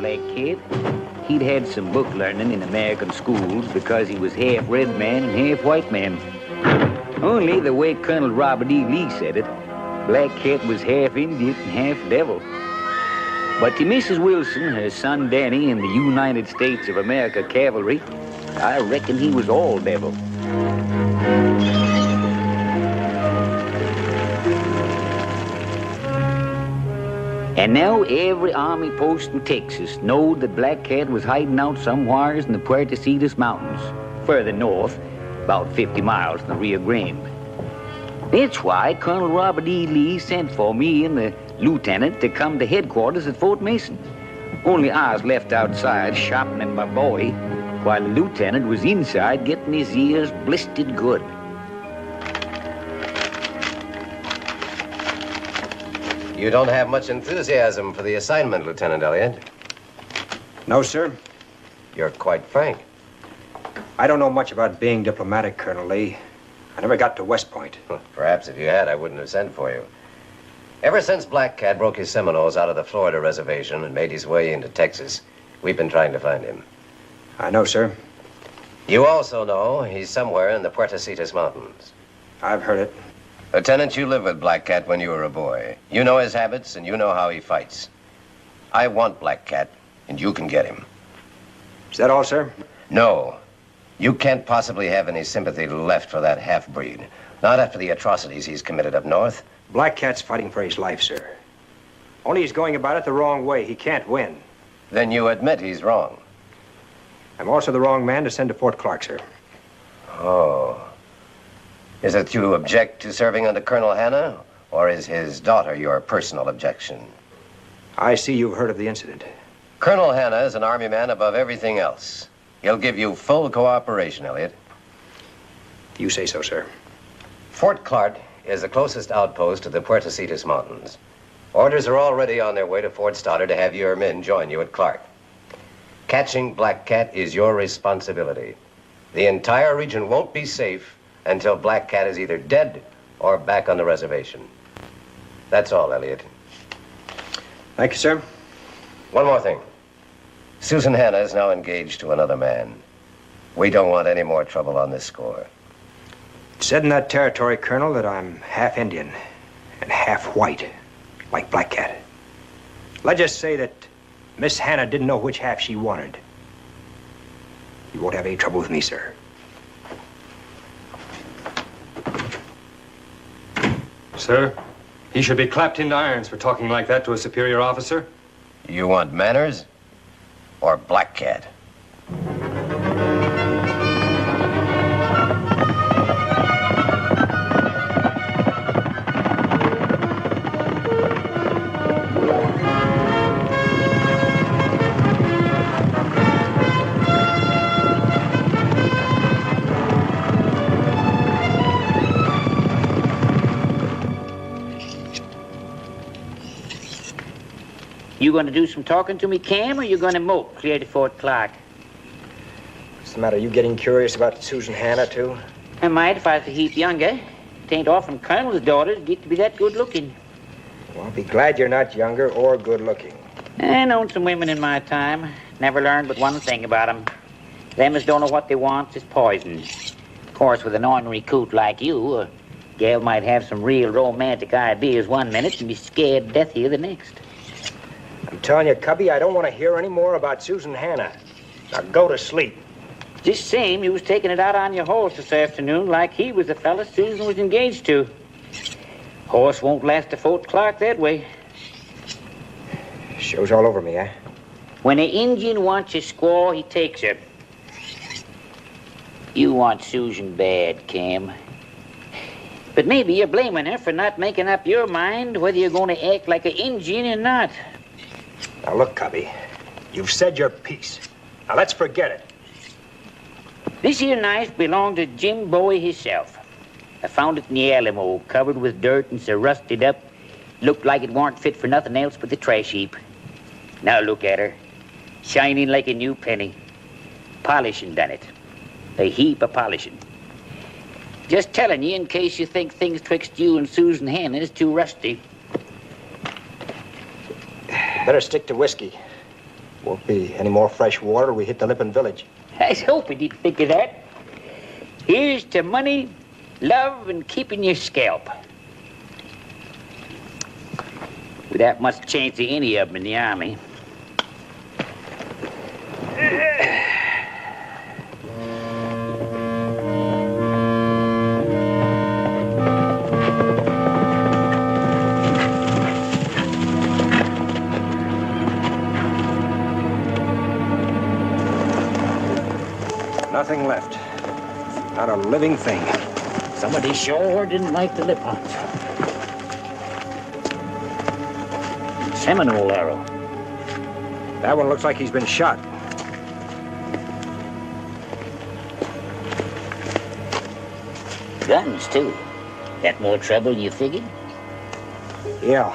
Black Cat. He'd had some book learning in American schools because he was half red man and half white man. Only the way Colonel Robert E. Lee said it, Black Cat was half Indian and half devil. But to Mrs. Wilson, her son Danny, in the United States of America Cavalry, I reckon he was all devil. And now every army post in Texas knowed that Black Cat was hiding out somewheres in the Puerto Cetus Mountains, further north, about 50 miles from the Rio Grande. That's why Colonel Robert E. Lee sent for me and the lieutenant to come to headquarters at Fort Mason. Only I was left outside sharpening my boy, while the lieutenant was inside getting his ears blistered good. You don't have much enthusiasm for the assignment, Lieutenant Elliott. No, sir. You're quite frank. I don't know much about being diplomatic, Colonel Lee. I never got to West Point. Perhaps if you had, I wouldn't have sent for you. Ever since Black Cat broke his Seminoles out of the Florida reservation and made his way into Texas, we've been trying to find him. I know, sir. You also know he's somewhere in the Puerto Cetus Mountains. I've heard it. Lieutenant, you lived with Black Cat when you were a boy. You know his habits and you know how he fights. I want Black Cat, and you can get him. Is that all, sir? No. You can't possibly have any sympathy left for that half-breed. Not after the atrocities he's committed up north. Black Cat's fighting for his life, sir. Only he's going about it the wrong way. He can't win. Then you admit he's wrong. I'm also the wrong man to send to Fort Clark, sir. Oh. Is it you object to serving under Colonel Hanna, or is his daughter your personal objection? I see you've heard of the incident. Colonel Hanna is an Army man above everything else. He'll give you full cooperation, Elliott. You say so, sir. Fort Clark is the closest outpost to the Puerto Cetus Mountains. Orders are already on their way to Fort Stoddard to have your men join you at Clark. Catching Black Cat is your responsibility. The entire region won't be safe until Black Cat is either dead or back on the reservation. That's all, Elliott. Thank you, sir. One more thing. Susan Hanna is now engaged to another man. We don't want any more trouble on this score. It's said in that territory, Colonel, that I'm half Indian and half white, like Black Cat. Let's just say that Miss Hanna didn't know which half she wanted. You won't have any trouble with me, sir. Sir, he should be clapped into irons for talking like that to a superior officer. You want manners or Black Cat? You gonna do some talking to me, Cam, or you gonna mope clear to Fort Clark? What's the matter? You getting curious about Susan Hanna, too? I might if I was a heap younger. It ain't often colonels' daughters get to be that good-looking. Well, be glad you're not younger or good-looking. I known some women in my time. Never learned but one thing about 'em. Them as don't know what they want is poison. Of course, with an ornery coot like you, a gal might have some real romantic ideas one minute and be scared to death here the next. I'm telling you, Cubby, I don't want to hear any more about Susan Hanna. Now go to sleep. Just same, you was taking it out on your horse this afternoon like he was the fella Susan was engaged to. Horse won't last to Fort Clark that way. Show's all over me, eh? When an Indian wants a squaw, he takes her. You want Susan bad, Cam. But maybe you're blaming her for not making up your mind whether you're going to act like an Indian or not. Now look, Cubby, you've said your piece. Now let's forget it. This here knife belonged to Jim Bowie himself. I found it in the Alamo, covered with dirt and so rusted up. Looked like it weren't fit for nothing else but the trash heap. Now look at her, shining like a new penny. Polishing done it. A heap of polishing. Just telling you in case you think things twixt you and Susan Hanna is too rusty. Better stick to whiskey. Won't be any more fresh water. We hit the Lippin village. I was hoping he'd think of that. Here's to money, love, and keeping your scalp. Without much chance of any of them in the army. Nothing left. Not a living thing. Somebody sure didn't like the Lippons. Seminole arrow. That one looks like he's been shot. Guns, too. That more trouble than you figured? Yeah.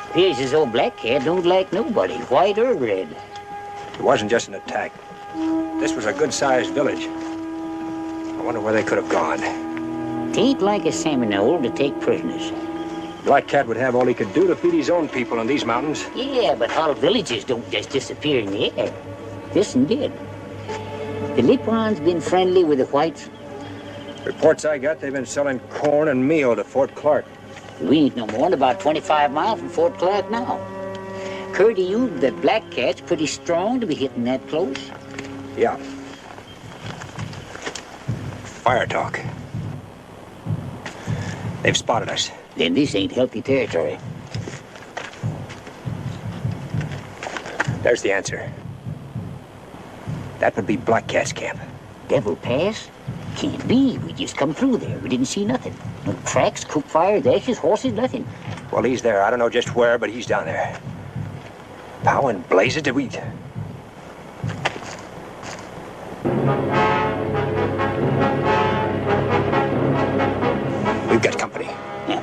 Appears as though Black Cat don't like nobody, white or red. It wasn't just an attack. This was a good-sized village. I wonder where they could have gone. Tain't like a Seminole to take prisoners. Black Cat would have all he could do to feed his own people in these mountains. Yeah, but whole villages don't just disappear in the air. This one did. The Lippons been friendly with the whites? Reports I got, they've been selling corn and meal to Fort Clark. We ain't no more than about 25 miles from Fort Clark now. Occurred to you that Black Cat's pretty strong to be hitting that close? Yeah. Fire talk. They've spotted us. Then this ain't healthy territory. There's the answer. That would be Black Cat's camp. Devil Pass? Can't be. We just come through there. We didn't see nothing. No tracks, cook fires, ashes, horses, nothing. Well, he's there. I don't know just where, but he's down there. How in blazes did we... We've got company. Yeah.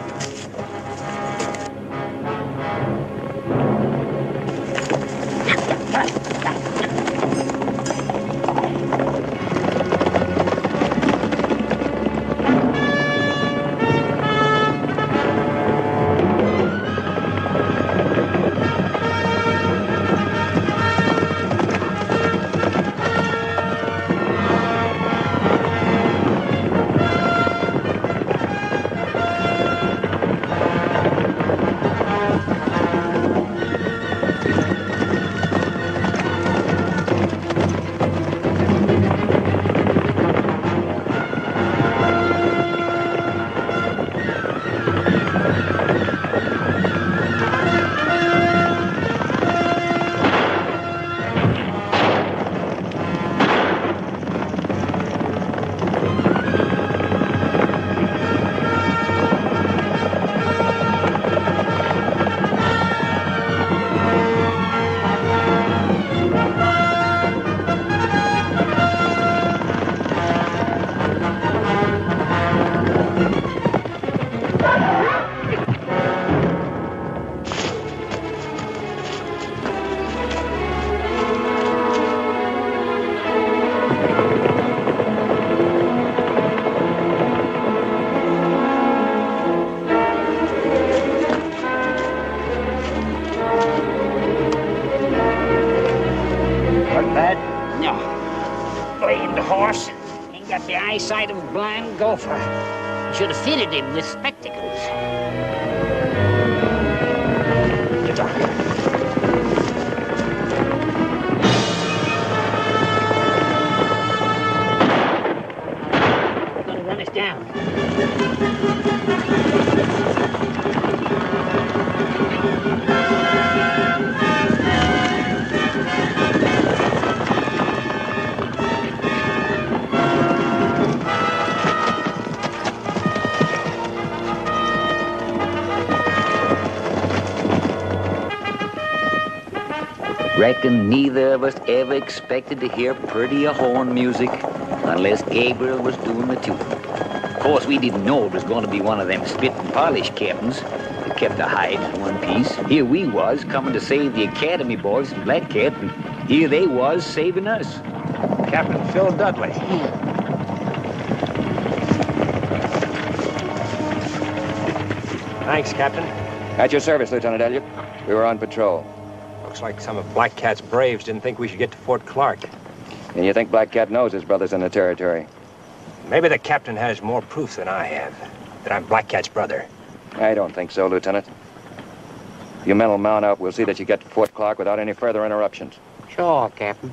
Eyesight of a blind golfer. Should have fitted him with spectacles. Get on. Gonna run us down. Reckon neither of us ever expected to hear prettier horn music unless Gabriel was doing the tune. Of course, we didn't know it was going to be one of them spit and polish captains that kept a hide in one piece. Here we was coming to save the Academy boys from Black Cat, and here they was saving us. Captain Phil Dudley. Thanks, Captain. At your service, Lieutenant Elliott. We were on patrol. Looks like some of Black Cat's braves didn't think we should get to Fort Clark. And you think Black Cat knows his brother's in the territory? Maybe the captain has more proof than I have, that I'm Black Cat's brother. I don't think so, Lieutenant. If you men will mount up, we'll see that you get to Fort Clark without any further interruptions. Sure, Captain.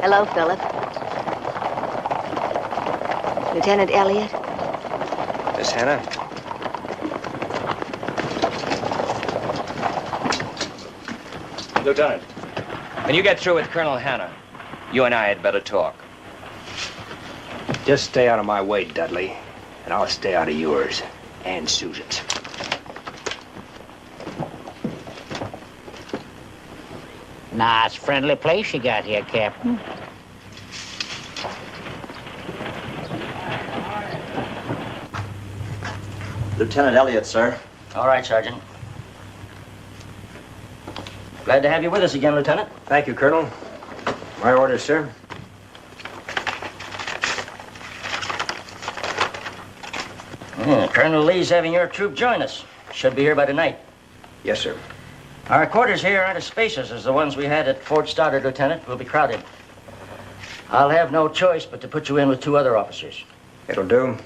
Hello, Philip. Lieutenant Elliot. Miss Hannah? Lieutenant, when you get through with Colonel Hanna, you and I had better talk. Just stay out of my way, Dudley, and I'll stay out of yours and Susan's. Nice, friendly place you got here, Captain. Lieutenant Elliot, sir. All right, Sergeant. Glad to have you with us again, Lieutenant. Thank you, Colonel. My orders, sir. Colonel Lee's having your troop join us. Should be here by tonight. Yes, sir. Our quarters here aren't as spacious as the ones we had at Fort Stoddard, Lieutenant. We'll be crowded. I'll have no choice but to put you in with 2 other officers. It'll do.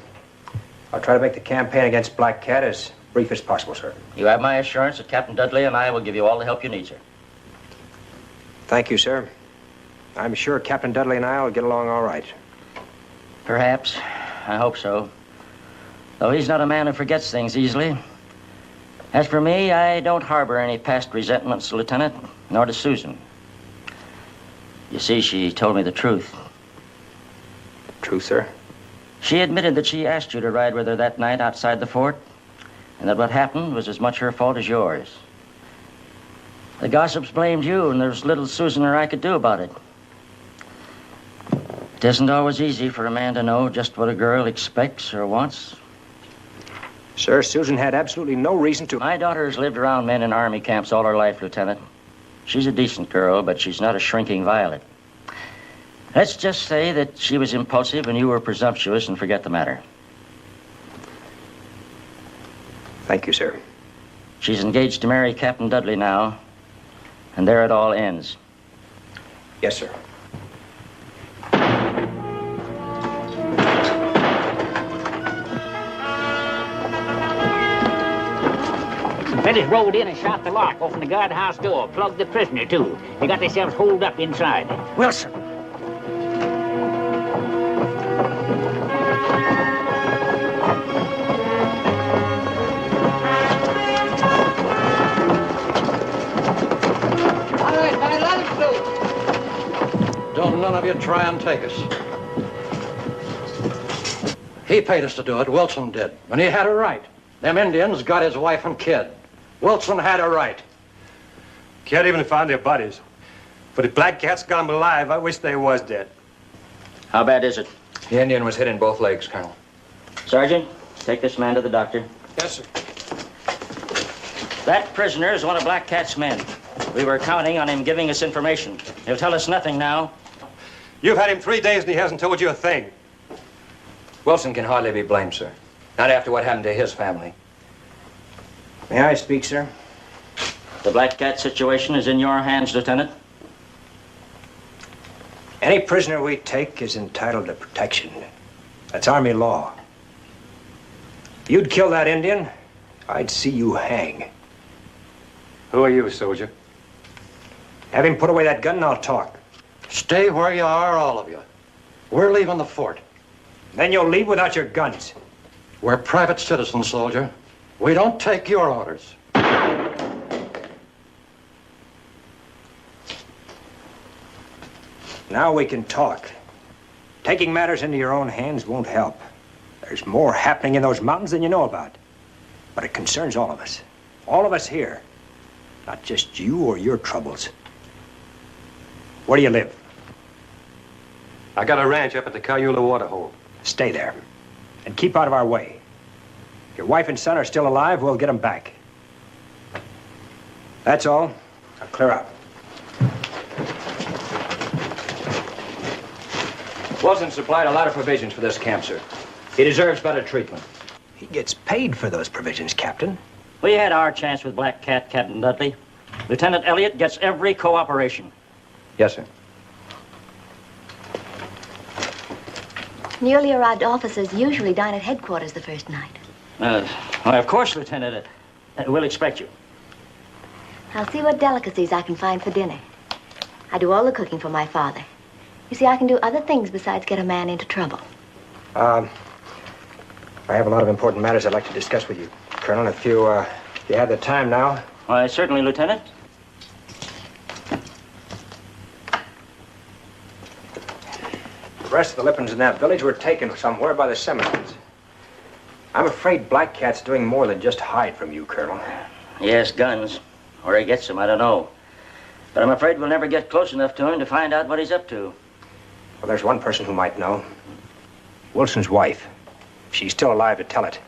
I'll try to make the campaign against Black Cat as brief as possible, sir. You have my assurance that Captain Dudley and I will give you all the help you need, sir. Thank you, sir. I'm sure Captain Dudley and I will get along all right. Perhaps. I hope so. Though he's not a man who forgets things easily. As for me, I don't harbor any past resentments, Lieutenant, nor does Susan. You see, she told me the truth. True, sir? She admitted that she asked you to ride with her that night outside the fort, and that what happened was as much her fault as yours. The gossips blamed you, and there's little Susan or I could do about it. It isn't always easy for a man to know just what a girl expects or wants. Sir, Susan had absolutely no reason to... My daughter has lived around men in army camps all her life, Lieutenant. She's a decent girl, but she's not a shrinking violet. Let's just say that she was impulsive and you were presumptuous and forget the matter. Thank you, sir. She's engaged to marry Captain Dudley now, and there it all ends. Yes, sir. Fellas rode in and shot the lock, opened the guardhouse door, plugged the prisoner, too. They got themselves holed up inside. Wilson! All right, man, let him through. Don't none of you try and take us. He paid us to do it, Wilson did, and he had a right. Them Indians got his wife and kid. Wilson had a right. Can't even find their bodies. But if Black Cat's got them alive, I wish they was dead. How bad is it? The Indian was hit in both legs, Colonel. Sergeant, take this man to the doctor. Yes, sir. That prisoner is one of Black Cat's men. We were counting on him giving us information. He'll tell us nothing now. You've had him 3 days and he hasn't told you a thing. Wilson can hardly be blamed, sir. Not after what happened to his family. May I speak, sir? The Black Cat situation is in your hands, Lieutenant. Any prisoner we take is entitled to protection. That's Army law. If you'd kill that Indian, I'd see you hang. Who are you, soldier? Have him put away that gun and I'll talk. Stay where you are, all of you. We're leaving the fort. Then you'll leave without your guns. We're private citizens, soldier. We don't take your orders. Now we can talk. Taking matters into your own hands won't help. There's more happening in those mountains than you know about. But it concerns all of us. All of us here. Not just you or your troubles. Where do you live? I got a ranch up at the Cayula waterhole. Stay there. And keep out of our way. If your wife and son are still alive, we'll get them back. That's all. Now clear out. Wilson supplied a lot of provisions for this camp, sir. He deserves better treatment. He gets paid for those provisions, Captain. We had our chance with Black Cat, Captain Dudley. Lieutenant Elliott gets every cooperation. Yes, sir. Newly arrived officers usually dine at headquarters the first night. Well, of course, Lieutenant. We'll expect you. I'll see what delicacies I can find for dinner. I do all the cooking for my father. You see, I can do other things besides get a man into trouble. I have a lot of important matters I'd like to discuss with you, Colonel. If you have the time now. Why, certainly, Lieutenant. The rest of the Lippens in that village were taken somewhere by the Seminoles. I'm afraid Black Cat's doing more than just hide from you, Colonel. Yes, guns. Where he gets them, I don't know. But I'm afraid we'll never get close enough to him to find out what he's up to. Well, there's one person who might know. Wilson's wife. If she's still alive to tell it.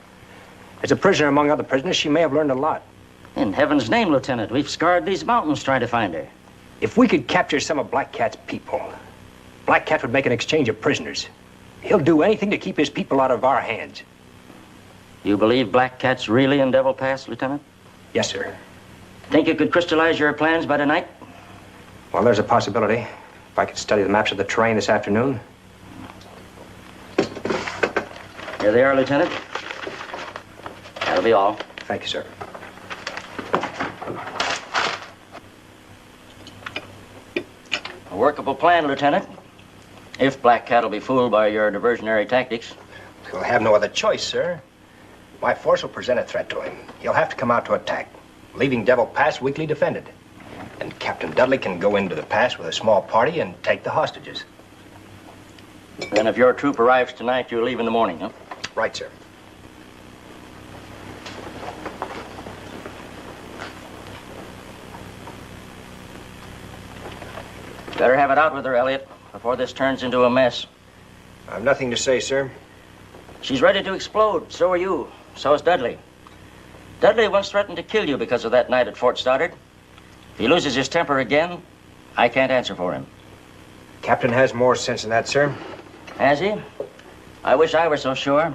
As a prisoner among other prisoners, she may have learned a lot. In heaven's name, Lieutenant, we've scoured these mountains trying to find her. If we could capture some of Black Cat's people, Black Cat would make an exchange of prisoners. He'll do anything to keep his people out of our hands. You believe Black Cat's really in Devil Pass, Lieutenant? Yes, sir. Think you could crystallize your plans by tonight? Well, there's a possibility. If I could study the maps of the terrain this afternoon. Here they are, Lieutenant. That'll be all. Thank you, sir. A workable plan, Lieutenant. If Black Cat will be fooled by your diversionary tactics. He'll have no other choice, sir. My force will present a threat to him. He'll have to come out to attack, leaving Devil Pass weakly defended. And Captain Dudley can go into the pass with a small party and take the hostages. Then if your troop arrives tonight, you'll leave in the morning, huh? Right, sir. Better have it out with her, Elliot, before this turns into a mess. I've nothing to say, sir. She's ready to explode. So are you. So is Dudley. Dudley once threatened to kill you because of that night at Fort Stoddard. If he loses his temper again, I can't answer for him. Captain has more sense than that, sir. Has he? I wish I were so sure.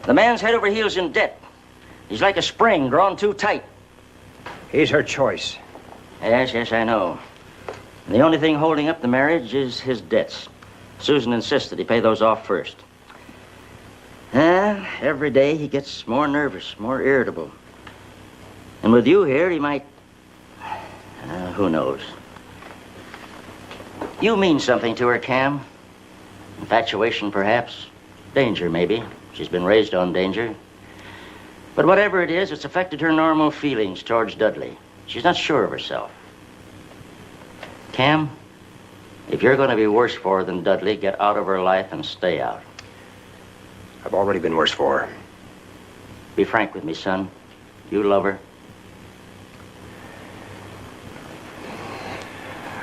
The man's head over heels in debt. He's like a spring drawn too tight. He's her choice. Yes, I know. And the only thing holding up the marriage is his debts. Susan insists that he pay those off first. Every day he gets more nervous, more irritable. And with you here, he might... who knows? You mean something to her, Cam. Infatuation, perhaps. Danger, maybe. She's been raised on danger. But whatever it is, it's affected her normal feelings towards Dudley. She's not sure of herself. Cam, if you're going to be worse for her than Dudley, get out of her life and stay out. I've already been worse for her. Be frank with me, son. You love her?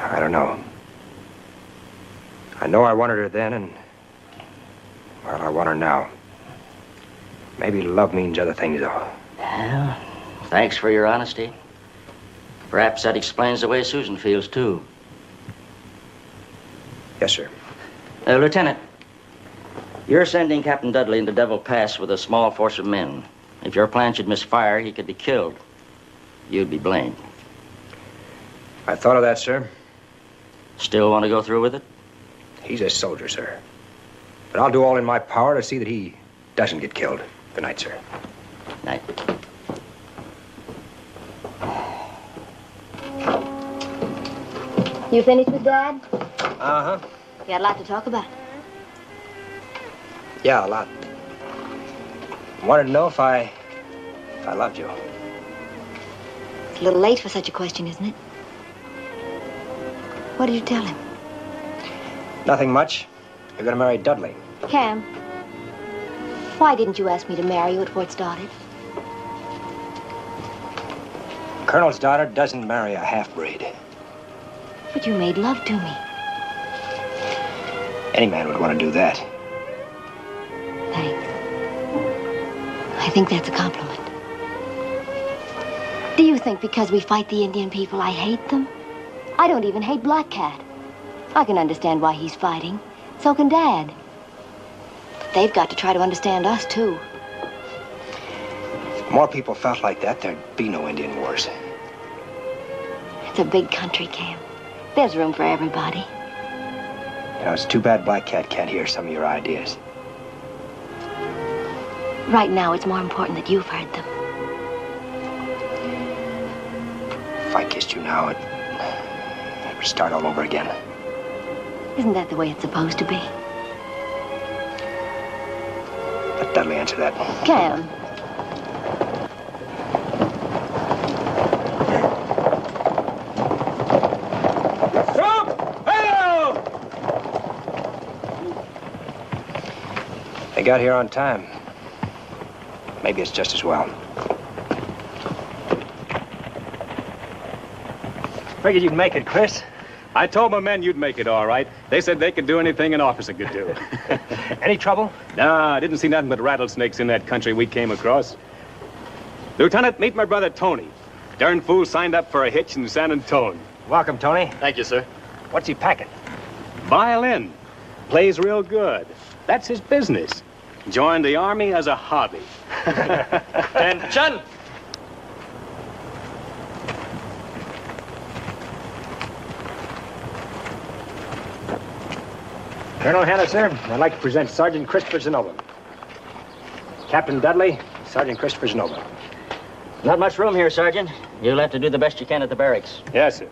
I don't know. I know I wanted her then, and... well, I want her now. Maybe love means other things, though. Well, thanks for your honesty. Perhaps that explains the way Susan feels, too. Yes, sir. Lieutenant, you're sending Captain Dudley into Devil Pass with a small force of men. If your plan should misfire, he could be killed. You'd be blamed. I thought of that, sir. Still want to go through with it? He's a soldier, sir. But I'll do all in my power to see that he doesn't get killed. Good night, sir. Night. You finished with Dad? Uh-huh. You had a lot to talk about. Yeah, a lot. I wanted to know if I loved you. It's a little late for such a question, isn't it? What did you tell him? Nothing much. You're gonna marry Dudley. Cam, Why didn't you ask me to marry you at Fort Stoddard? Colonel's daughter doesn't marry a half-breed. But you made love to me. Any man would want to do that. Thanks. I think that's a compliment. Do you think because we fight the Indian people, I hate them? I don't even hate Black Cat. I can understand why he's fighting. So can Dad. But they've got to try to understand us, too. If more people felt like that, there'd be no Indian wars. It's a big country, Cam. There's room for everybody. You know, it's too bad Black Cat can't hear some of your ideas. Right now, it's more important that you've heard them. If I kissed you now, it would start all over again. Isn't that the way it's supposed to be? Let Dudley answer that. Cam. They got here on time. Maybe it's just as well. Figured you'd make it, Chris. I told my men you'd make it all right. They said they could do anything an officer could do. Any trouble? Nah, I didn't see nothing but rattlesnakes in that country we came across. Lieutenant, meet my brother Tony. Darn fool signed up for a hitch in San Antone. Welcome, Tony. Thank you, sir. What's he packing? Violin. Plays real good. That's his business. Joined the Army as a hobby. Attention! Colonel Hanna, sir, I'd like to present Sergeant Christopher Zenova. Captain Dudley, Sergeant Christopher Zenova. Not much room here, Sergeant. You'll have to do the best you can at the barracks. Yes, sir.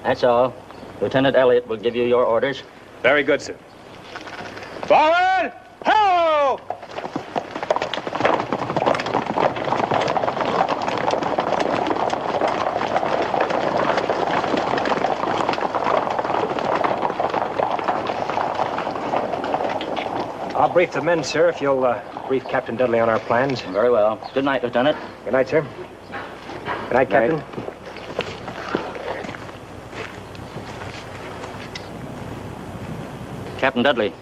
That's all. Lieutenant Elliott will give you your orders. Very good, sir. Forward! Ho! I'll brief the men, sir, if you'll brief Captain Dudley on our plans. Very well. Good night, Lieutenant. Good night, sir. Good night, Captain. Captain Dudley,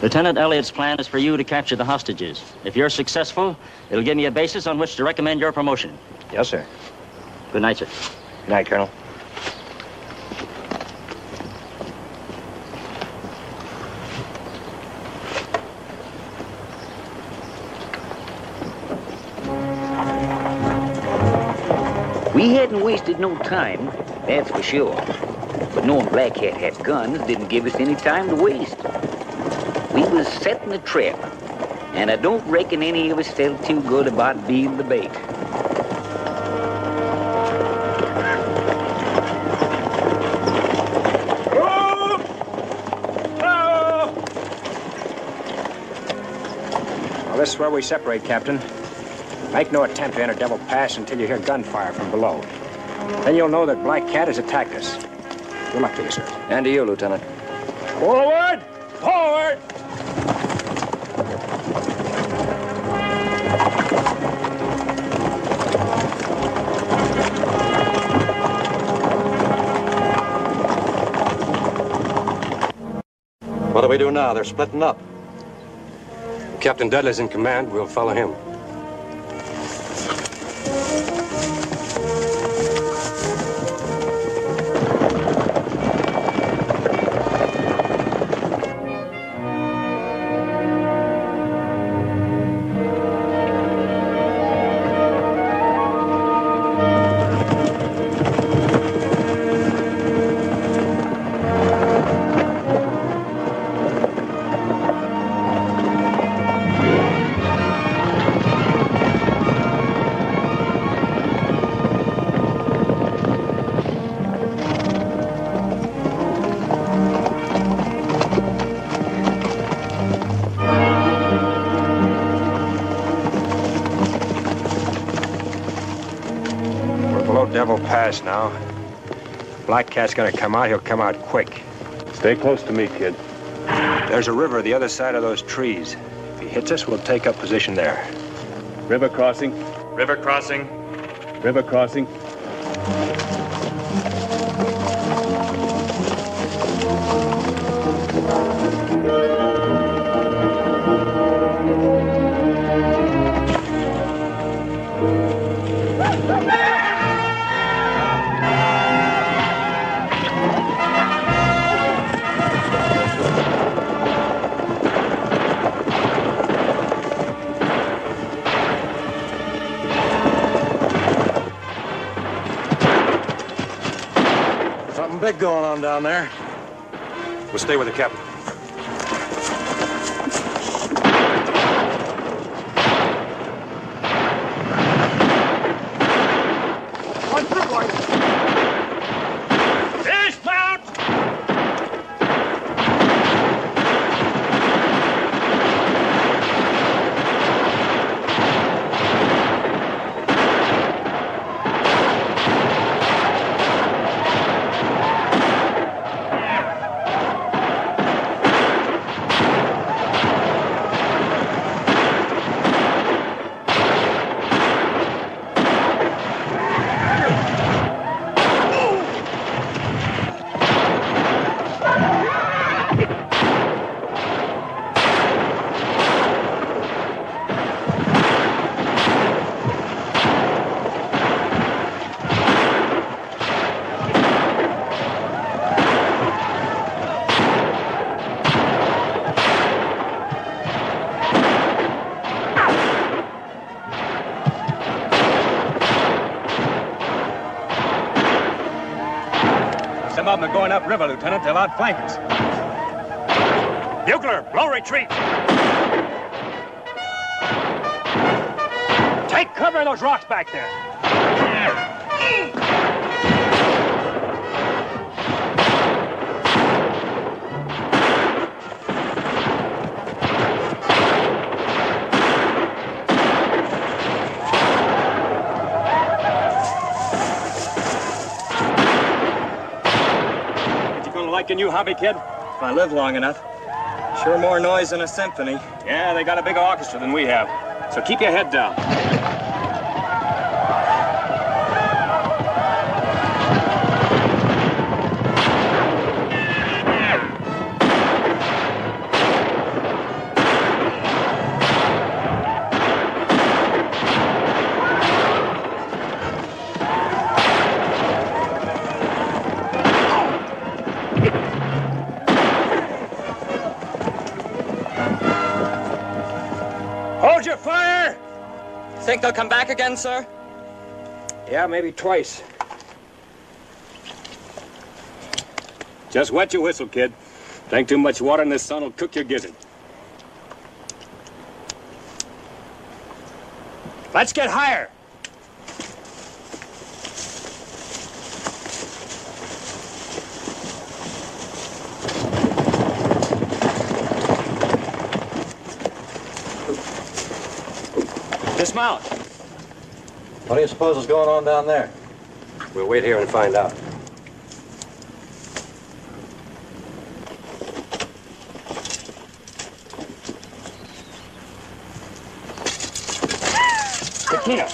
Lieutenant Elliott's plan is for you to capture the hostages. If you're successful, it'll give me a basis on which to recommend your promotion. Yes, sir. Good night, sir. Good night, Colonel. We hadn't wasted no time, that's for sure. But knowing Black Cat had guns didn't give us any time to waste. We was setting a trap, and I don't reckon any of us felt too good about being the bait. Well, this is where we separate, Captain. Make no attempt to enter Devil Pass until you hear gunfire from below. Then you'll know that Black Cat has attacked us. Good luck to you, sir. And to you, Lieutenant. Forward! Forward! What do we do now? They're splitting up. Captain Dudley's in command. We'll follow him. Devil Pass now. Black Cat's gonna come out. He'll come out quick. Stay close to me, kid. There's a river the other side of those trees. If he hits us, we'll take up position there. River crossing. River crossing. River crossing. Something big going on down there. We'll stay with the captain. One through, boys. Dismount! Some of them are going upriver, Lieutenant. They'll outflank us. Bugler, blow retreat. Take cover of those rocks back there. Like a new hobby, kid? If I live long enough. Sure more noise than a symphony. Yeah, they got a bigger orchestra than we have. So keep your head down. Hold your fire! Think they'll come back again, sir? Yeah, maybe twice. Just wet your whistle, kid. Drink too much water and this sun will cook your gizzard. Let's get higher. Dismount. What do you suppose is going on down there? We'll wait here and find out. Tequila.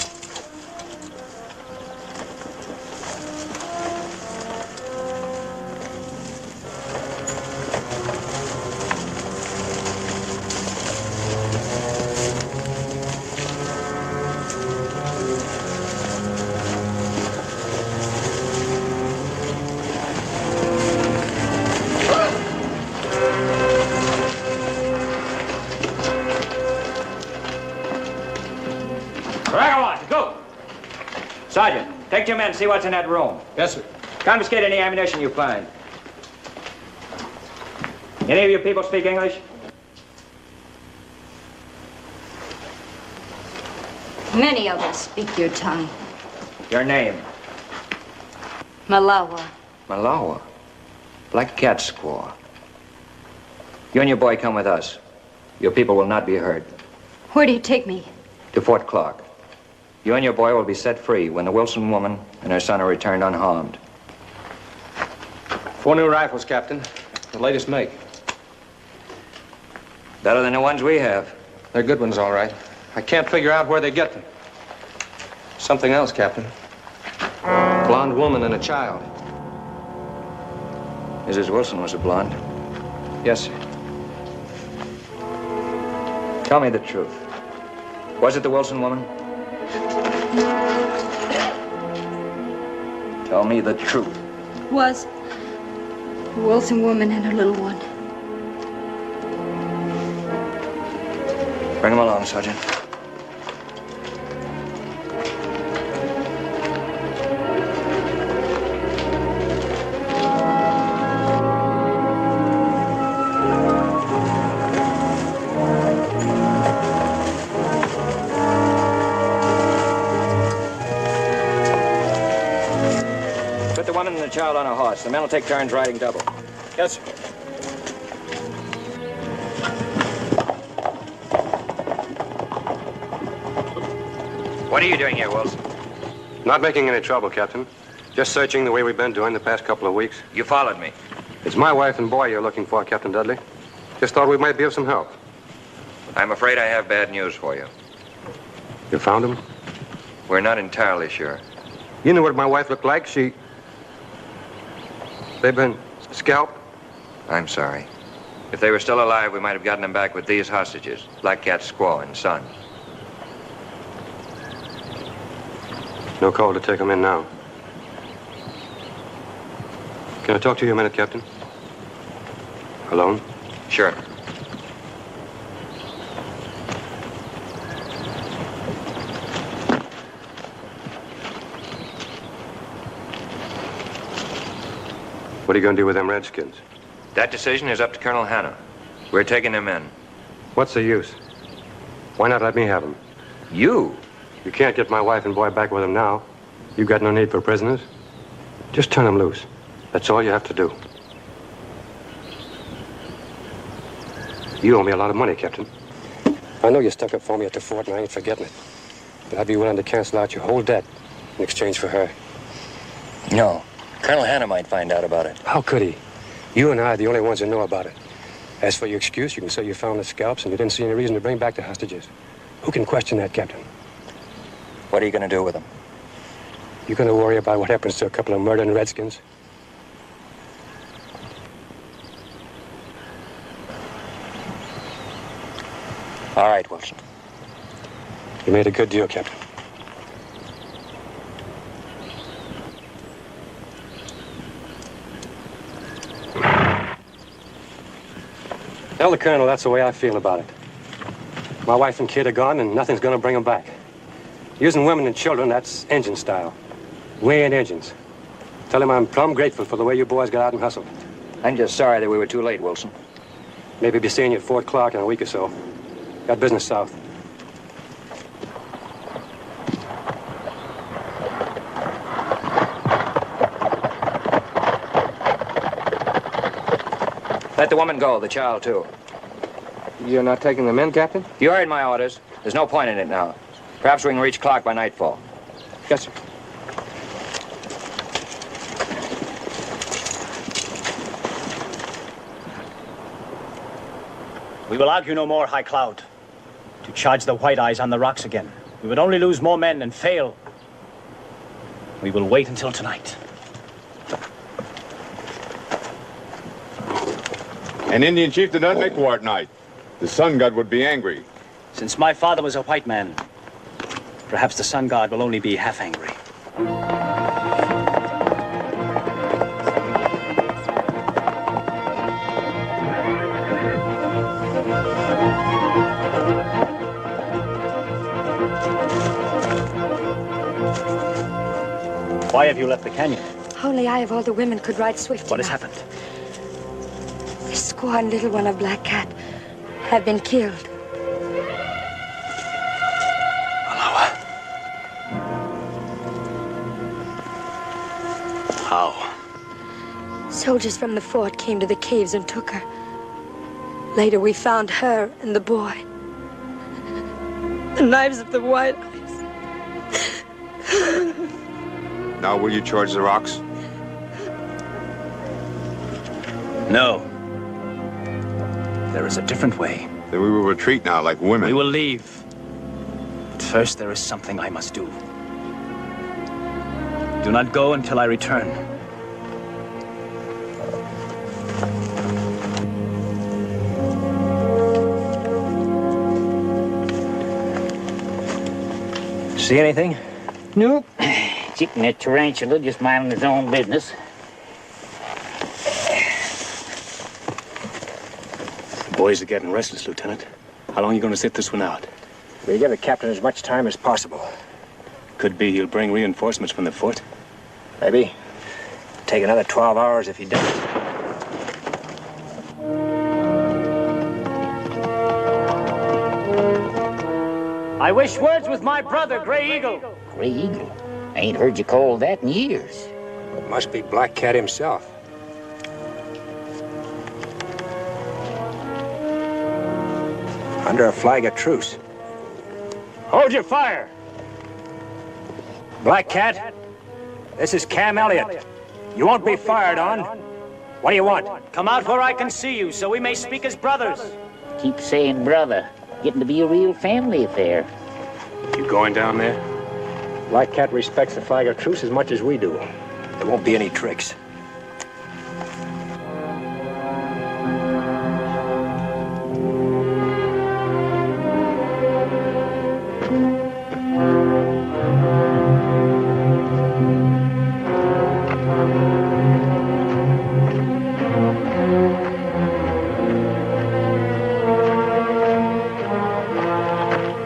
Sergeant, take your men and see what's in that room. Yes, sir. Confiscate any ammunition you find. Any of you people speak English? Many of us speak your tongue. Your name? Malawa. Malawa? Black Cat Squaw. You and your boy come with us. Your people will not be hurt. Where do you take me? To Fort Clark. You and your boy will be set free when the Wilson woman and her son are returned unharmed. 4 new rifles, Captain. The latest make. Better than the ones we have. They're good ones, all right. I can't figure out where they get them. Something else, Captain. Blonde woman and a child. Mrs. Wilson was a blonde. Yes, sir. Tell me the truth. Was it the Wilson woman? Tell me the truth. Was a Wilson woman and her little one. Bring him along, Sergeant. Put the woman and the child on a horse. The men will take turns riding double. Yes, sir. What are you doing here, Wilson? Not making any trouble, Captain. Just searching the way we've been doing the past couple of weeks. You followed me. It's my wife and boy you're looking for, Captain Dudley. Just thought we might be of some help. I'm afraid I have bad news for you. You found them? We're not entirely sure. You knew what my wife looked like. They've been scalped. I'm sorry. If they were still alive, we might have gotten them back with these hostages, Black Cat's squaw and son. No call to take them in now. Can I talk to you a minute, Captain? Alone? Sure. What are you going to do with them Redskins? That decision is up to Colonel Hanna. We're taking them in. What's the use? Why not let me have them? You? You can't get my wife and boy back with them now. You've got no need for prisoners. Just turn them loose. That's all you have to do. You owe me a lot of money, Captain. I know you stuck up for me at the fort, and I ain't forgetting it. But I'd be willing to cancel out your whole debt in exchange for her. No. Colonel Hanna might find out about it. How could he? You and I are the only ones who know about it. As for your excuse, you can say you found the scalps and you didn't see any reason to bring back the hostages. Who can question that, Captain? What are you going to do with them? You going to worry about what happens to a couple of murdering Redskins? All right, Wilson. You made a good deal, Captain. Tell the Colonel that's the way I feel about it. My wife and kid are gone, and nothing's going to bring them back. Using women and children, that's engine style. We ain't engines. Tell him I'm plumb grateful for the way you boys got out and hustled. I'm just sorry that we were too late, Wilson. Maybe be seeing you at Fort Clark in a week or so. Got business south. Let the woman go, the child, too. You're not taking them in, Captain? You heard my orders. There's no point in it now. Perhaps we can reach Clark by nightfall. Yes, sir. We will argue no more, High Cloud. To charge the White Eyes on the rocks again. We would only lose more men and fail. We will wait until tonight. An Indian chief did not make war at night. The sun god would be angry. Since my father was a white man, perhaps the sun god will only be half angry. Why have you left the canyon? Only I of all the women could ride swift What has enough. happened? The squaw and little one of Black Cat have been killed. How? Soldiers from the fort came to the caves and took her. Later, we found her and the boy. The knives of the White Eyes. Now will you charge the rocks? No. There is a different way. Then we will retreat now like women. We will leave. But first, there is something I must do. Do not go until I return. See anything? Nope. Chicken that tarantula just minding his own business. The boys are getting restless, Lieutenant. How long are you going to sit this one out? We'll give the captain as much time as possible. Could be he'll bring reinforcements from the fort. Maybe. Take another 12 hours if he doesn't. I wish words with my brother, Gray Eagle. Gray Eagle? I ain't heard you call that in years. It must be Black Cat himself. Under a flag of truce. Hold your fire. Black Cat, this is Cam Elliott. You won't be fired on. What do you want? Come out where I can see you so we may speak as brothers. Keep saying brother. Getting to be a real family affair. You going down there? Black Cat respects the flag of truce as much as we do. There won't be any tricks.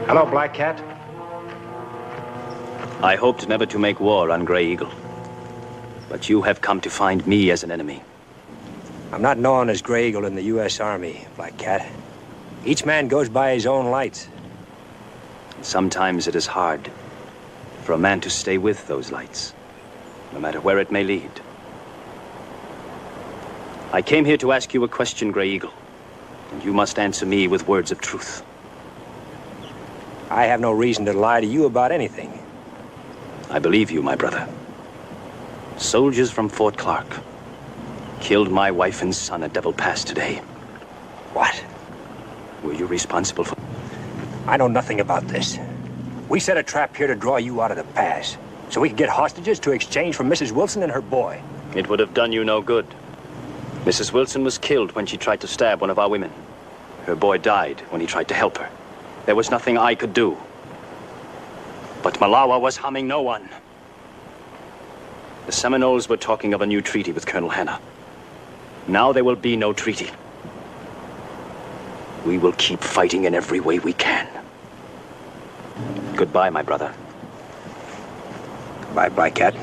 Hello, Black Cat. I hoped never to make war on Gray Eagle. But you have come to find me as an enemy. I'm not known as Gray Eagle in the U.S. Army, Black Cat. Each man goes by his own lights. Sometimes it is hard for a man to stay with those lights, no matter where it may lead. I came here to ask you a question, Gray Eagle, and you must answer me with words of truth. I have no reason to lie to you about anything. I believe you, my brother. Soldiers from Fort Clark killed my wife and son at Devil Pass today. What? Were you responsible for... I know nothing about this. We set a trap here to draw you out of the pass, so we could get hostages to exchange for Mrs. Wilson and her boy. It would have done you no good. Mrs. Wilson was killed when she tried to stab one of our women. Her boy died when he tried to help her. There was nothing I could do. But Malawa was harming no one. The Seminoles were talking of a new treaty with Colonel Hanna. Now there will be no treaty. We will keep fighting in every way we can. Goodbye, my brother. Goodbye, Black Cat.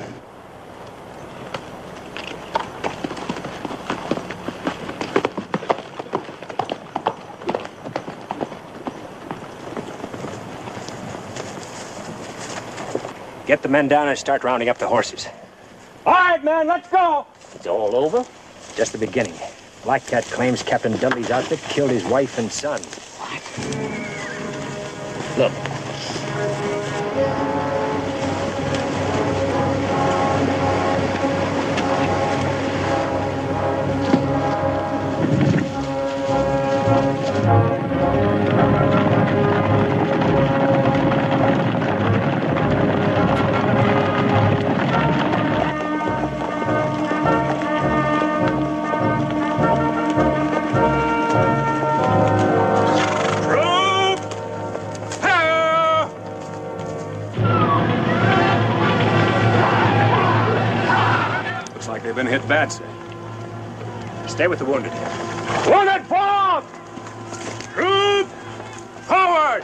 Get the men down and start rounding up the horses. All right, man, let's go. It's all over? Just the beginning. Black Cat claims Captain Dudley's outfit killed his wife and son. What? Look. They've been hit bad, sir. Stay with the wounded. Wounded forward! Troop! Forward!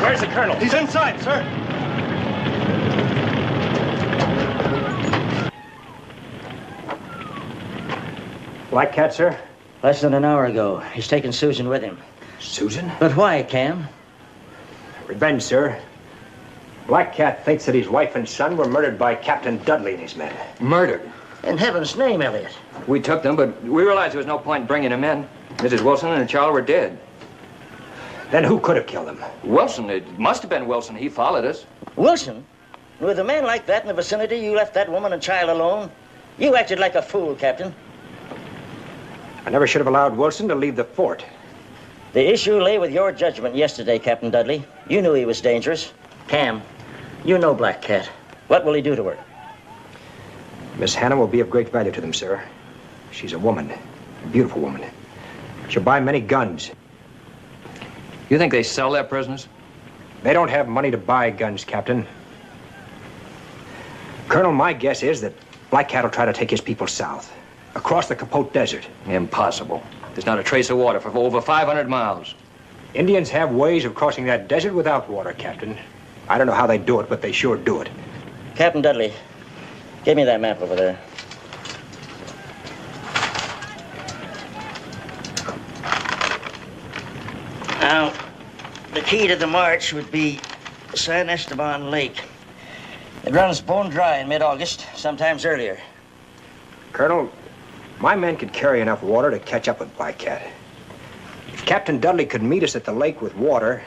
Where's the colonel? He's inside, sir. Black Cat, sir? Less than an hour ago. He's taken Susan with him. Susan? But why, Cam? Revenge, sir. Black Cat thinks that his wife and son were murdered by Captain Dudley and his men. Murdered? In heaven's name, Elliot. We took them, but we realized there was no point in bringing them in. Mrs. Wilson and the child were dead. Then who could have killed them? Wilson. It must have been Wilson. He followed us. Wilson? With a man like that in the vicinity, you left that woman and child alone? You acted like a fool, Captain. I never should have allowed Wilson to leave the fort. The issue lay with your judgment yesterday, Captain Dudley. You knew he was dangerous. Cam, you know Black Cat. What will he do to her? Miss Hannah will be of great value to them, sir. She's a woman, a beautiful woman. She'll buy many guns. You think they sell their prisoners? They don't have money to buy guns, Captain. Colonel, my guess is that Black Cat will try to take his people south, across the Capote Desert. Impossible. There's not a trace of water for over 500 miles. Indians have ways of crossing that desert without water, Captain. I don't know how they do it, but they sure do it. Captain Dudley, give me that map over there. Now, the key to the march would be San Esteban Lake. It runs bone dry in mid-August, sometimes earlier. Colonel, my men could carry enough water to catch up with Black Cat. If Captain Dudley could meet us at the lake with water,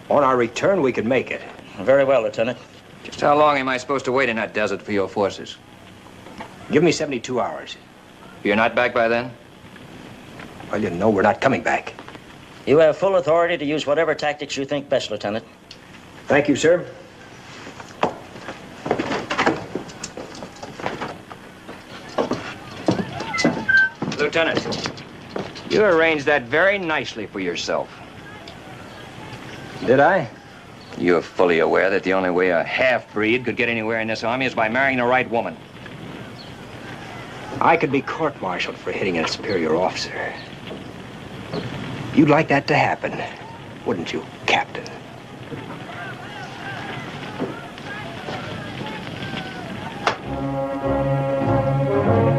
on our return, we could make it. Very well, Lieutenant. Just how long am I supposed to wait in that desert for your forces? Give me 72 hours. You're not back by then? Well, you know we're not coming back. You have full authority to use whatever tactics you think best, Lieutenant. Thank you, sir. Lieutenant, you arranged that very nicely for yourself. Did I? You're fully aware that the only way a half-breed could get anywhere in this army is by marrying the right woman. I could be court-martialed for hitting a superior officer. You'd like that to happen, wouldn't you, Captain?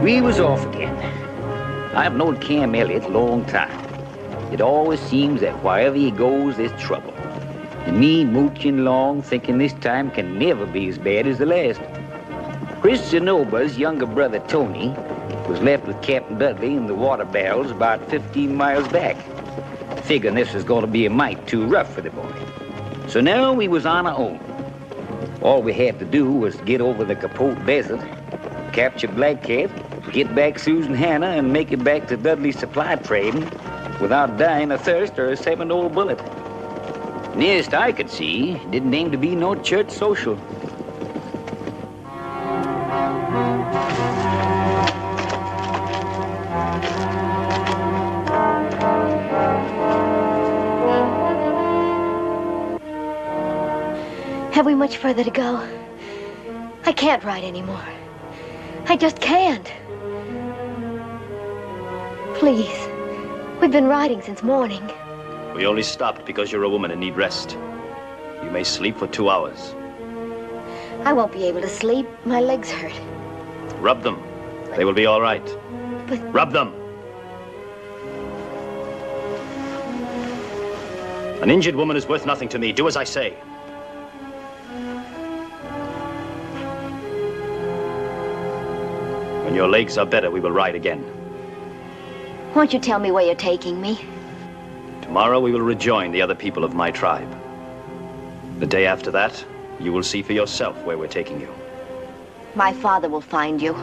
We was off again. I've known Cam Elliott a long time. It always seems that wherever he goes, there's trouble. And me mooching along, thinking this time can never be as bad as the last. Chris Zenoba's younger brother, Tony, was left with Captain Dudley in the water barrels about 15 miles back, figuring this was going to be a mite too rough for the boy. So now we was on our own. All we had to do was get over the Capote Desert, capture Black Cat, get back Susan Hannah, and make it back to Dudley's supply train without dying of thirst or a Seminole bullet. Nearest I could see, didn't aim to be no church social. Have we much further to go? I can't ride anymore. I just can't. Please. We've been riding since morning. We only stopped because you're a woman and need rest. You may sleep for 2 hours. I won't be able to sleep. My legs hurt. Rub them. They will be all right. But... Rub them. An injured woman is worth nothing to me. Do as I say. When your legs are better, we will ride again. Won't you tell me where you're taking me? Tomorrow we will rejoin the other people of my tribe. The day after that, you will see for yourself where we're taking you. My father will find you.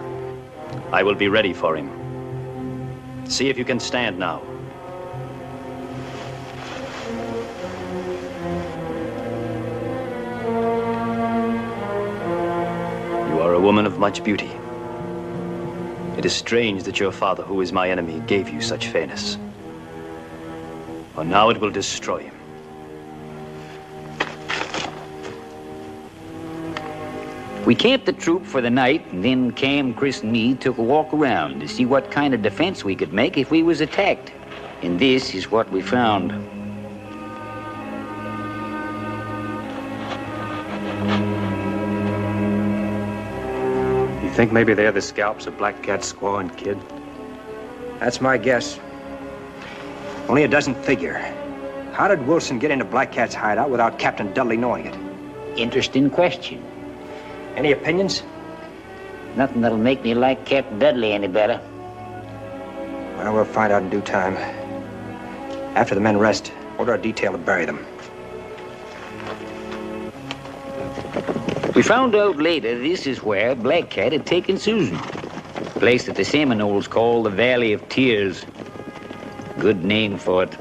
I will be ready for him. See if you can stand now. You are a woman of much beauty. It is strange that your father, who is my enemy, gave you such fairness. For now it will destroy him. We camped the troop for the night, and then Cam, Chris, and me took a walk around to see what kind of defense we could make if we was attacked. And this is what we found. You think maybe they're the scalps of Black Cat's squaw and kid? That's my guess. Only it doesn't figure. How did Wilson get into Black Cat's hideout without Captain Dudley knowing it? Interesting question. Any opinions? Nothing that'll make me like Captain Dudley any better. Well, we'll find out in due time. After the men rest, order a detail to bury them. We found out later this is where Black Cat had taken Susan. A place that the Seminoles call the Valley of Tears. Good name for it.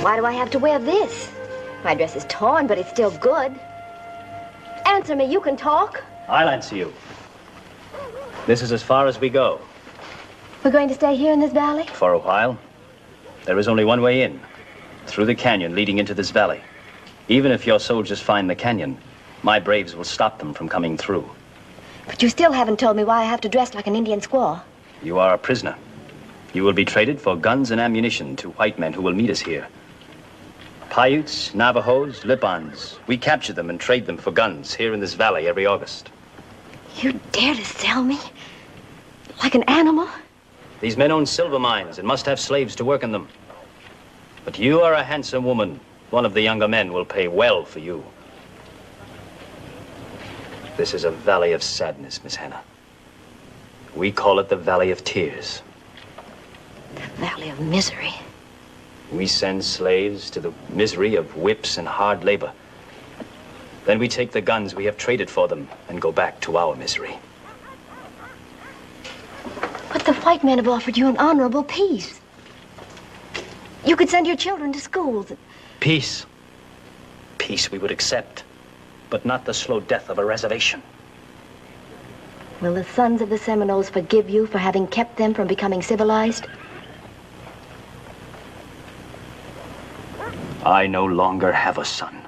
Why do I have to wear this? My dress is torn, but it's still good. Answer me, you can talk. I'll answer you. This is as far as we go. We're going to stay here in this valley? For a while. There is only one way in, through the canyon leading into this valley. Even if your soldiers find the canyon, my braves will stop them from coming through. But you still haven't told me why I have to dress like an Indian squaw. You are a prisoner. You will be traded for guns and ammunition to white men who will meet us here. Paiutes, Navajos, Lipans. We capture them and trade them for guns here in this valley every August. You dare to sell me? Like an animal? These men own silver mines and must have slaves to work in them. But you are a handsome woman. One of the younger men will pay well for you. This is a valley of sadness, Miss Hannah. We call it the Valley of Tears. The Valley of Misery. We send slaves to the misery of whips and hard labor. Then we take the guns we have traded for them and go back to our misery. But the white men have offered you an honorable peace. You could send your children to schools. Peace. Peace we would accept, but not the slow death of a reservation. Will the sons of the Seminoles forgive you for having kept them from becoming civilized? I no longer have a son.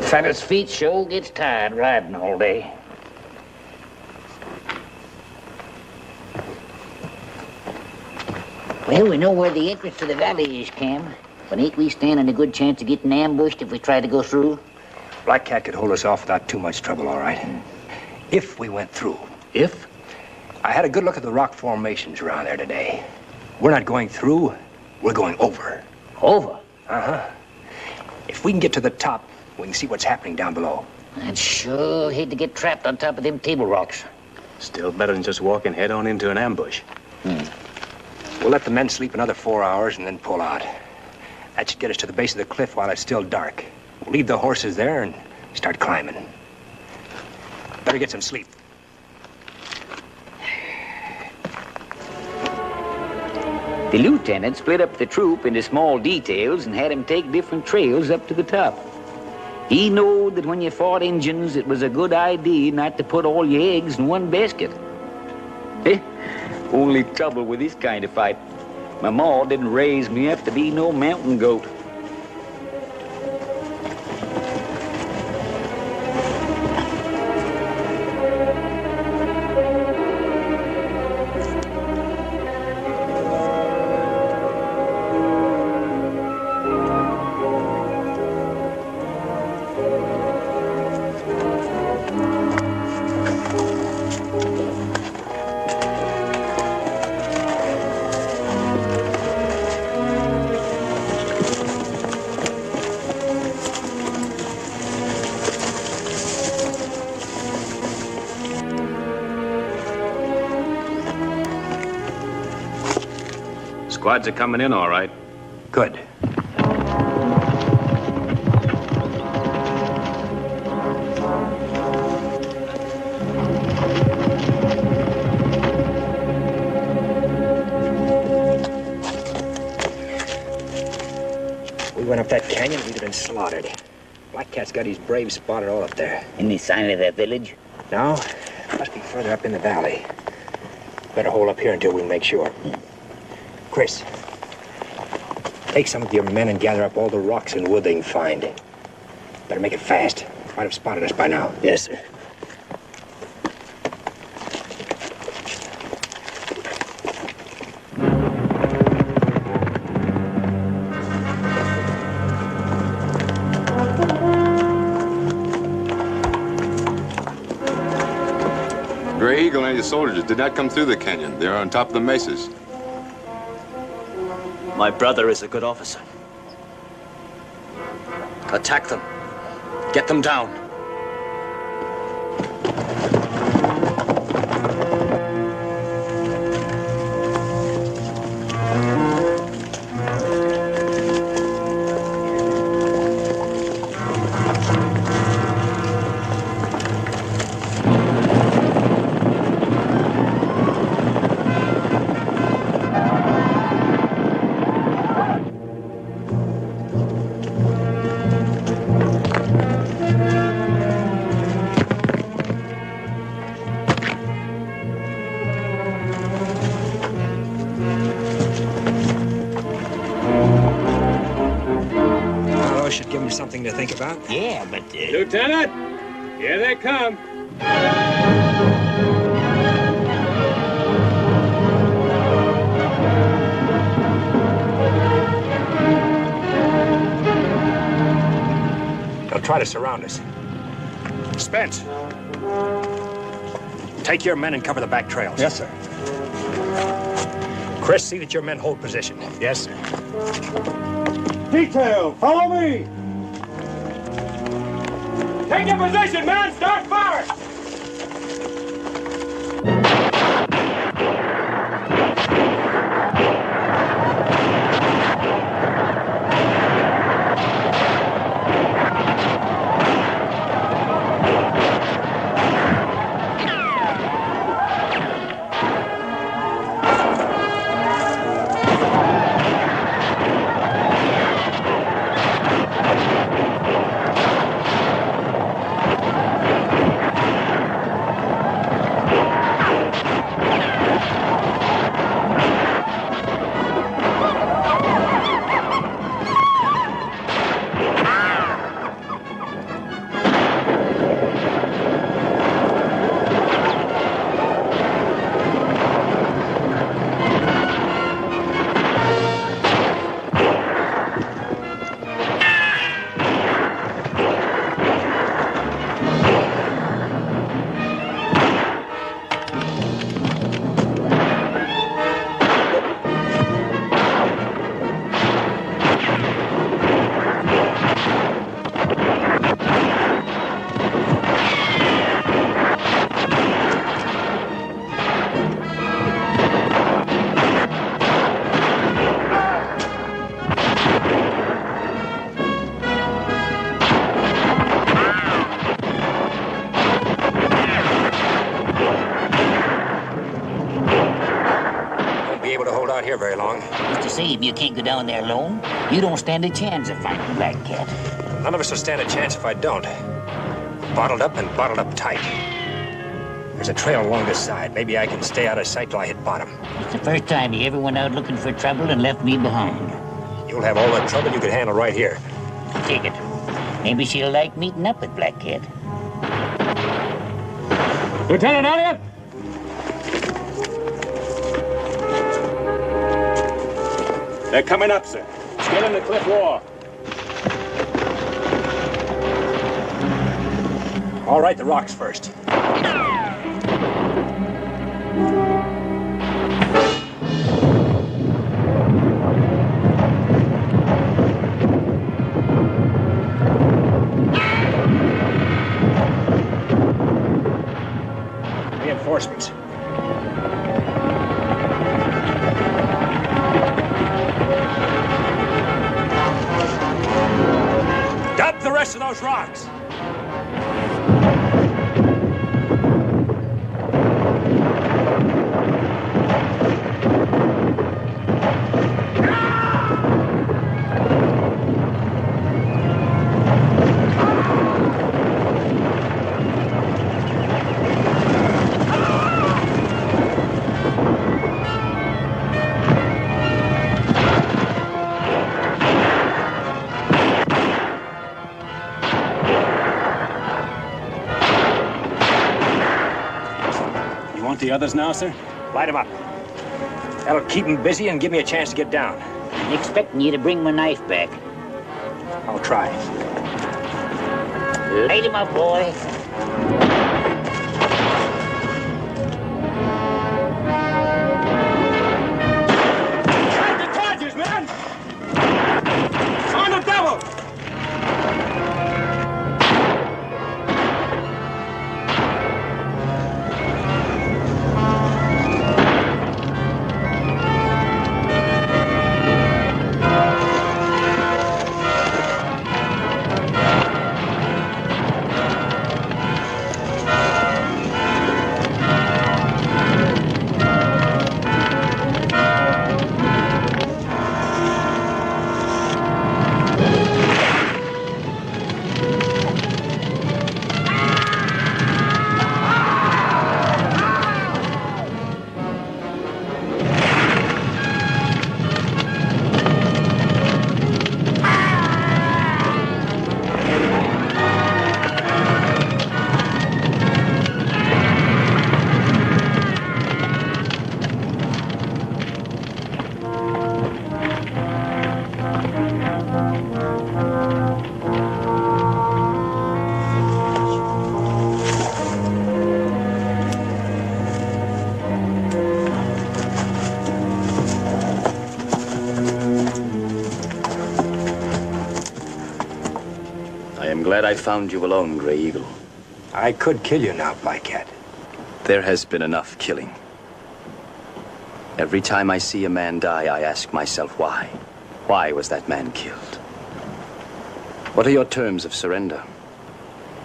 Fella's feet sure gets tired riding all day. Well, we know where the entrance to the valley is, Cam. But ain't we standing a good chance of getting ambushed if we try to go through? Black Cat could hold us off without too much trouble, all right. If we went through. If? I had a good look at the rock formations around there today. We're not going through, we're going over. Over? Uh-huh. If we can get to the top, we can see what's happening down below. I'd sure hate to get trapped on top of them table rocks. Still better than just walking head on into an ambush. We'll let the men sleep another 4 hours and then pull out. That should get us to the base of the cliff while it's still dark. We'll leave the horses there and start climbing. Better get some sleep. The lieutenant split up the troop into small details and had them take different trails up to the top. He knowed that when you fought Injuns, it was a good idea not to put all your eggs in one basket. Only trouble with this kind of fight, my ma didn't raise me up to be no mountain goat. Squads are coming in all right. Good. We went up that canyon, we'd have been slaughtered. Black Cat's got his braves spotted all up there. Any sign of that village? No, must be further up in the valley. Better hold up here until we make sure. Chris, take some of your men and gather up all the rocks and wood they can find. Better make it fast. Might have spotted us by now. Yes, sir. Gray Eagle and his soldiers did not come through the canyon. They're on top of the mesas. My brother is a good officer. Attack them. Get them down. Something to think about? Yeah, but... Lieutenant, here they come. They'll try to surround us. Spence, take your men and cover the back trails. Yes, sir. Chris, see that your men hold position. Yes, sir. Detail, follow me! Take your position, man! Start fire! Here very long. Mr. Sabe, you can't go down there alone. You don't stand a chance of fighting Black Cat. None of us will stand a chance if I don't. Bottled up and bottled up tight. There's a trail along this side. Maybe I can stay out of sight till I hit bottom. It's the first time you ever went out looking for trouble and left me behind. You'll have all the trouble you could handle right here. Take it. Maybe she'll like meeting up with Black Cat. Lieutenant Elliott! They're coming up, sir. Scaling the cliff wall. All right, the rocks first. Reinforcements. Dump the rest of those rocks. the others now, sir? Light them up. That'll keep them busy and give me a chance to get down. I'm expecting you to bring my knife back. I'll try. Light him up, boy. I'm glad I found you alone, Gray Eagle. I could kill you now, Black Cat. There has been enough killing. Every time I see a man die, I ask myself why. Why was that man killed? What are your terms of surrender?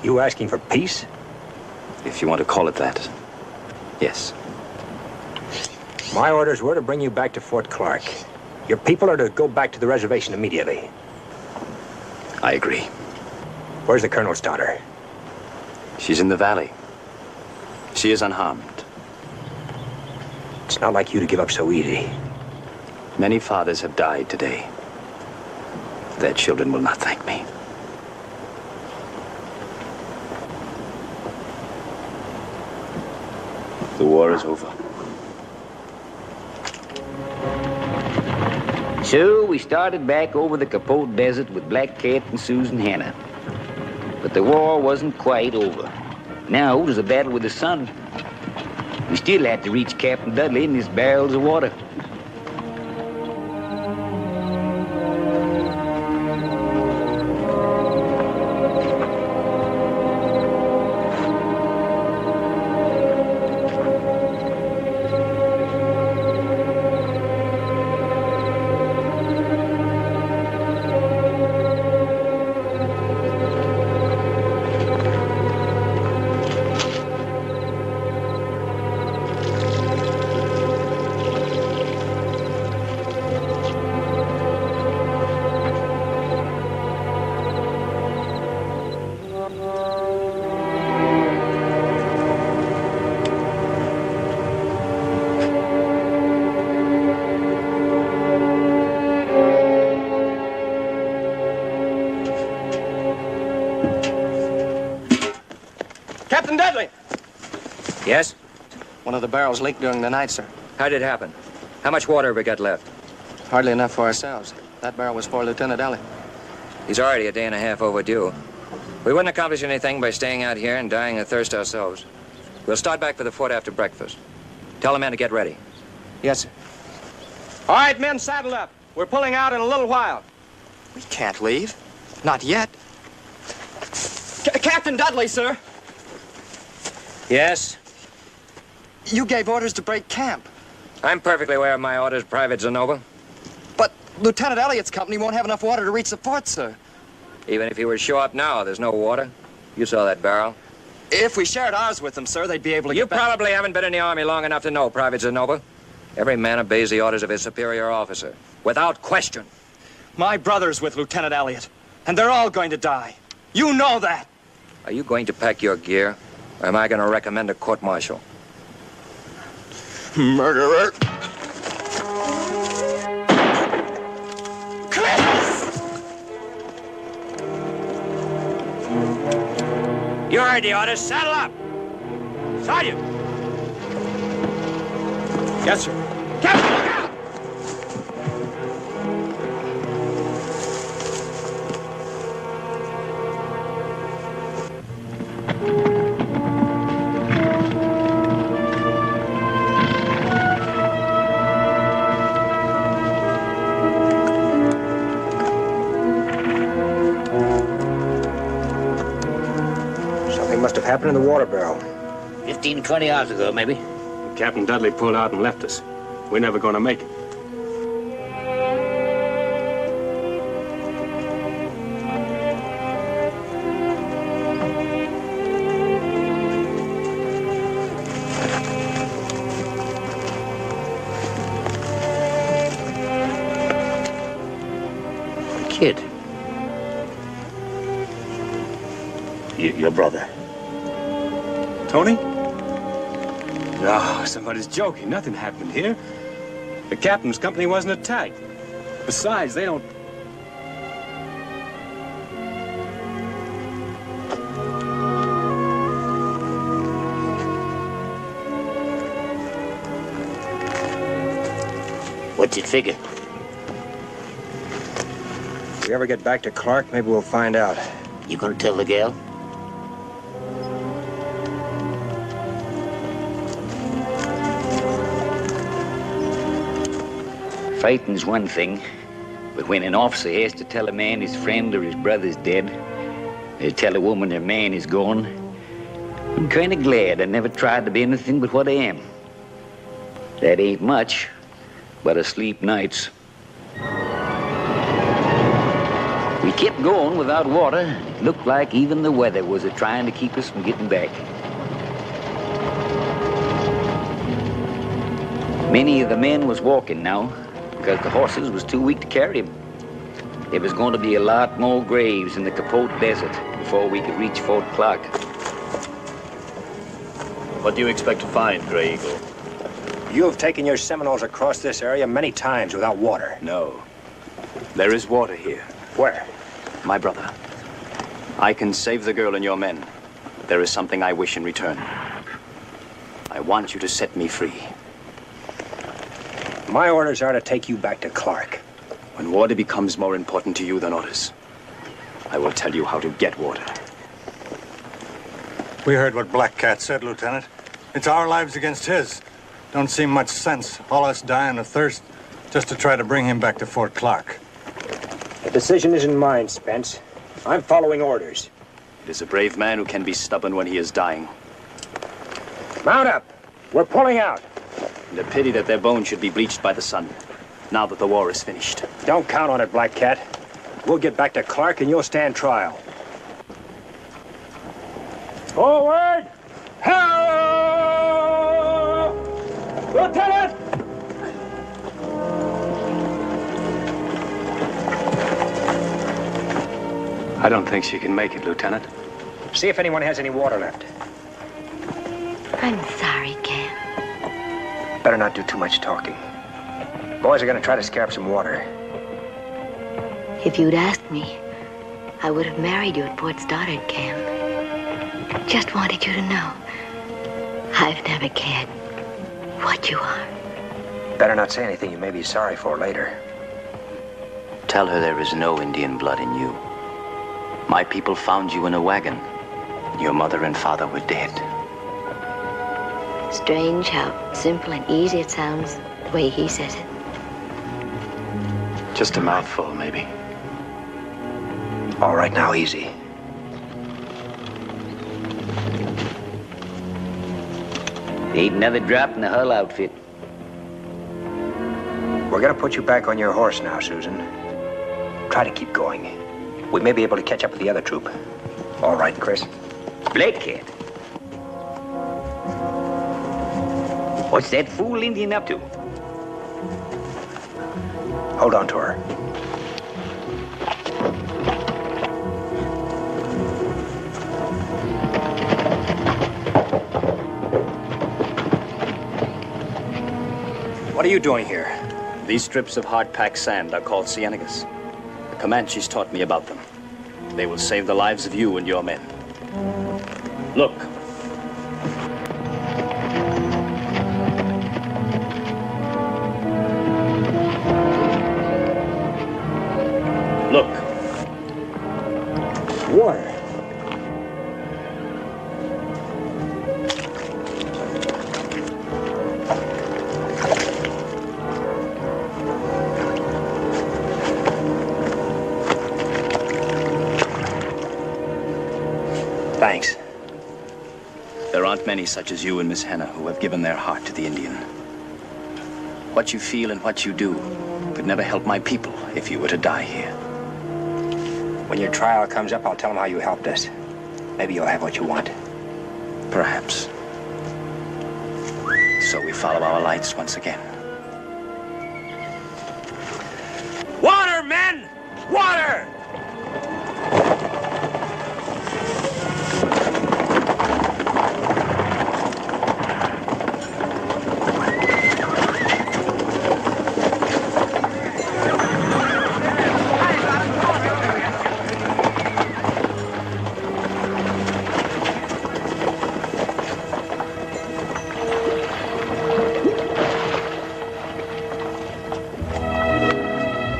You asking for peace? If you want to call it that, yes. My orders were to bring you back to Fort Clark. Your people are to go back to the reservation immediately. I agree. Where's the Colonel's daughter? She's in the valley. She is unharmed. It's not like you to give up so easy. Many fathers have died today. Their children will not thank me. The war is over. So we started back over the Capote Desert with Black Cat and Susan Hannah. But the war wasn't quite over. Now there's a battle with the sun. We still had to reach Captain Dudley in his barrels of water. Captain Deadlier! Yes? One of the barrels leaked during the night, sir. How did it happen? How much water have we got left? Hardly enough for ourselves. That barrel was for Lieutenant Elliott. He's already a day and a half overdue. We wouldn't accomplish anything by staying out here and dying of thirst ourselves. We'll start back for the fort after breakfast. Tell the men to get ready. Yes, sir. All right, men, saddle up. We're pulling out in a little while. We can't leave. Not yet. Captain Dudley, sir. Yes? You gave orders to break camp. I'm perfectly aware of my orders, Private Zenova. But Lieutenant Elliott's company won't have enough water to reach the fort, sir. Even if he were to show up now, there's no water. You saw that barrel. If we shared ours with them, sir, they'd be able to You get back. probably haven't been in the Army long enough to know, Private Zenova. Every man obeys the orders of his superior officer, without question. My brother's with Lieutenant Elliott, and they're all going to die. You know that. Are you going to pack your gear, or am I going to recommend a court-martial? Murderer. You heard the orders. Saddle up! Sergeant! Yes, sir. Captain, look out! Something must have happened in the water barrel. 15, 20 hours ago, maybe. Captain Dudley pulled out and left us. We're never going to make it. Kid. Your brother. Tony? No, somebody's joking. Nothing happened here. The captain's company wasn't attacked. Besides, they don't... What's your figure? If we ever get back to Clark, maybe we'll find out. You gonna tell the gal? Fighting's one thing, but when an officer has to tell a man his friend or his brother's dead, or tell a woman their man is gone, I'm kind of glad I never tried to be anything but what I am. That ain't much, but I sleep nights. We kept going without water. It looked like even the weather was trying to keep us from getting back. Many of the men was walking now, because the horses was too weak to carry them. There was going to be a lot more graves in the Capote Desert before we could reach Fort Clark. What do you expect to find, Grey Eagle? You have taken your Seminoles across this area many times without water. No. There is water here. Where? My brother. I can save the girl and your men. There is something I wish in return. I want you to set me free. My orders are to take you back to Clark. When water becomes more important to you than others, I will tell you how to get water. We heard what Black Cat said, Lieutenant. It's our lives against his. Don't seem much sense, all us dying of thirst, just to try to bring him back to Fort Clark. The decision isn't mine, Spence. I'm following orders. It is a brave man who can be stubborn when he is dying. Mount up. We're pulling out. And a pity that their bones should be bleached by the sun, now that the war is finished. Don't count on it, Black Cat. We'll get back to Clark and you'll stand trial. Forward! Help! Lieutenant! I don't think she can make it, Lieutenant. See if anyone has any water left. I'm sorry, Cam. Better not do too much talking. Boys are gonna try to scare up some water. If you'd asked me, I would have married you at Port Stoddard, Cam. Just wanted you to know. I've never cared what you are. Better not say anything you may be sorry for later. Tell her there is no Indian blood in you. My people found you in a wagon. Your mother and father were dead. Strange how simple and easy it sounds, the way he says it. Just a mouthful, maybe. All right, now, easy. Ain't another drop in the hull outfit. We're gonna put you back on your horse now, Susan. Try to keep going. We may be able to catch up with the other troop. All right, Chris? Black Cat. What's that fool Indian up to? Hold on to her. What are you doing here? These strips of hard-packed sand are called cienagas. The Comanches taught me about them. They will save the lives of you and your men. Look. Look. Water. Thanks. There aren't many such as you and Miss Hannah who have given their heart to the Indian. What you feel and what you do could never help my people if you were to die here. When your trial comes up, I'll tell them how you helped us. Maybe you'll have what you want. Perhaps. So we follow our lights once again. Water, men! Water!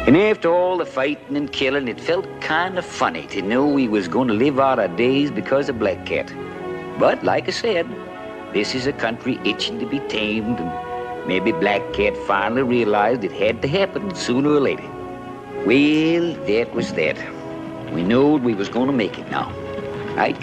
And after all the fighting and killing, it felt kind of funny to know we was going to live out our days because of Black Cat. But like I said, this is a country itching to be tamed, and maybe Black Cat finally realized it had to happen sooner or later. Well, that was that. We knowed we was going to make it now. Right?